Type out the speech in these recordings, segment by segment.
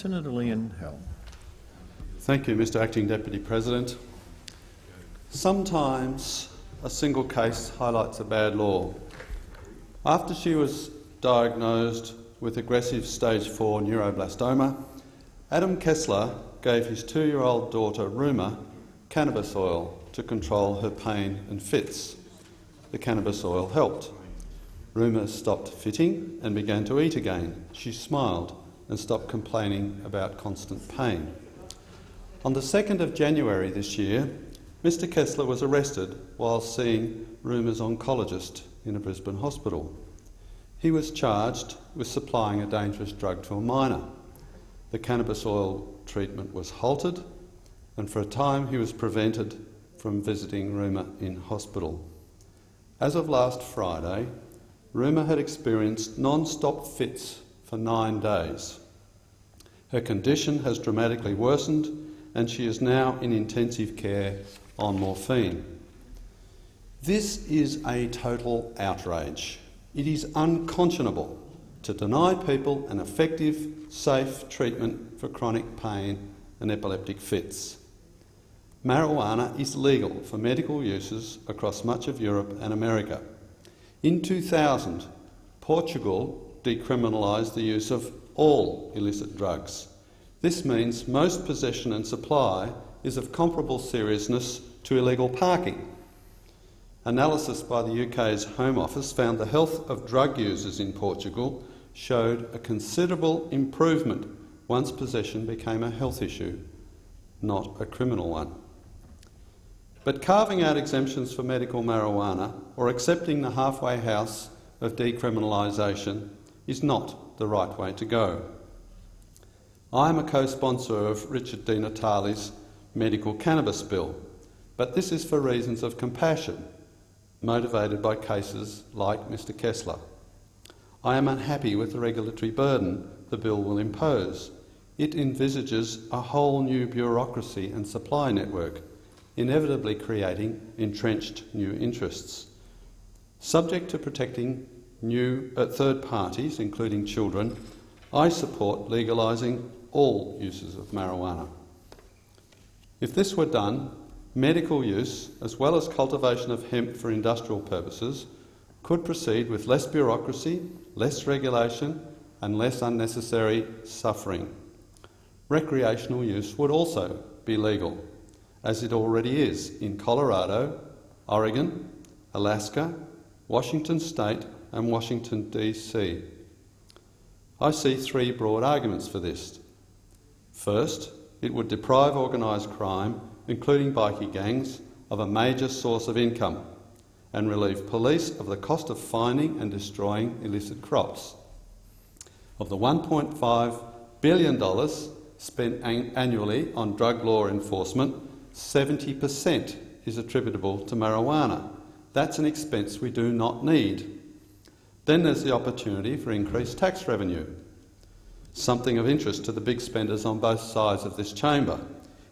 Senator Leyonhjelm. Thank you, Mr Acting Deputy President. Sometimes a single case highlights a bad law. After she was diagnosed with aggressive stage 4 neuroblastoma, Adam Kessler gave his 2-year-old daughter Rumer cannabis oil to control her pain and fits. The cannabis oil helped. Rumer stopped fitting and began to eat again. She smiled and stopped complaining about constant pain. On the 2nd of January this year, Mr Kessler was arrested while seeing Rumer's oncologist in a Brisbane hospital. He was charged with supplying a dangerous drug to a minor. The cannabis oil treatment was halted, and for a time he was prevented from visiting Rumer in hospital. As of last Friday, Rumer had experienced non-stop fits for 9 days. Her condition has dramatically worsened and she is now in intensive care on morphine. This is a total outrage. It is unconscionable to deny people an effective, safe treatment for chronic pain and epileptic fits. Marijuana is legal for medical uses across much of Europe and America. In 2000, Portugal decriminalised the use of all illicit drugs. This means most possession and supply is of comparable seriousness to illegal parking. Analysis by the UK's Home Office found the health of drug users in Portugal showed a considerable improvement once possession became a health issue, not a criminal one. But carving out exemptions for medical marijuana or accepting the halfway house of decriminalisation is not the right way to go. I am a co-sponsor of Richard Di Natale's medical cannabis bill, but this is for reasons of compassion, motivated by cases like Mr Kessler. I am unhappy with the regulatory burden the bill will impose. It envisages a whole new bureaucracy and supply network, inevitably creating entrenched new interests. Subject to protecting new third parties, including children, I support legalising all uses of marijuana. If this were done, medical use, as well as cultivation of hemp for industrial purposes, could proceed with less bureaucracy, less regulation and less unnecessary suffering. Recreational use would also be legal, as it already is in Colorado, Oregon, Alaska, Washington State and Washington DC. I see 3 broad arguments for this. First, it would deprive organised crime, including bikie gangs, of a major source of income and relieve police of the cost of finding and destroying illicit crops. Of the $1.5 billion spent annually on drug law enforcement, 70% is attributable to marijuana. That's an expense we do not need. Then there's the opportunity for increased tax revenue, something of interest to the big spenders on both sides of this chamber.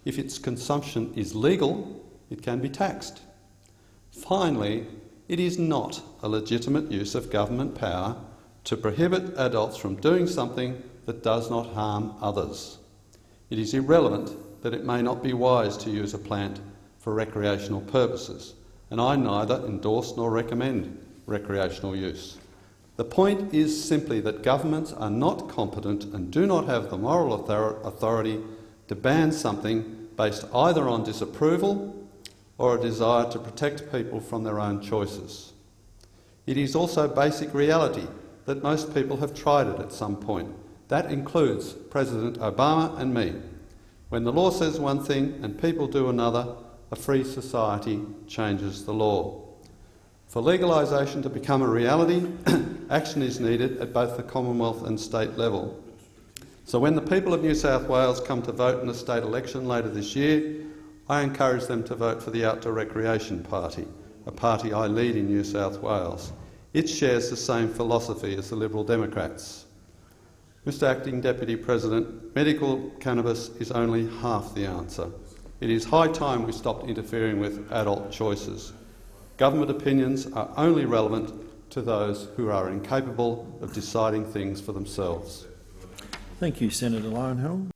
If its consumption is legal, it can be taxed. Finally, it is not a legitimate use of government power to prohibit adults from doing something that does not harm others. It is irrelevant that it may not be wise to use a plant for recreational purposes, and I neither endorse nor recommend recreational use. The point is simply that governments are not competent and do not have the moral authority to ban something based either on disapproval or a desire to protect people from their own choices. It is also basic reality that most people have tried it at some point. That includes President Obama and me. When the law says one thing and people do another, a free society changes the law. For legalisation to become a reality, action is needed at both the Commonwealth and state level. So when the people of New South Wales come to vote in the state election later this year, I encourage them to vote for the Outdoor Recreation Party, a party I lead in New South Wales. It shares the same philosophy as the Liberal Democrats. Mr Acting Deputy President, medical cannabis is only half the answer. It is high time we stopped interfering with adult choices. Government opinions are only relevant to those who are incapable of deciding things for themselves. Thank you, Senator Leyonhjelm.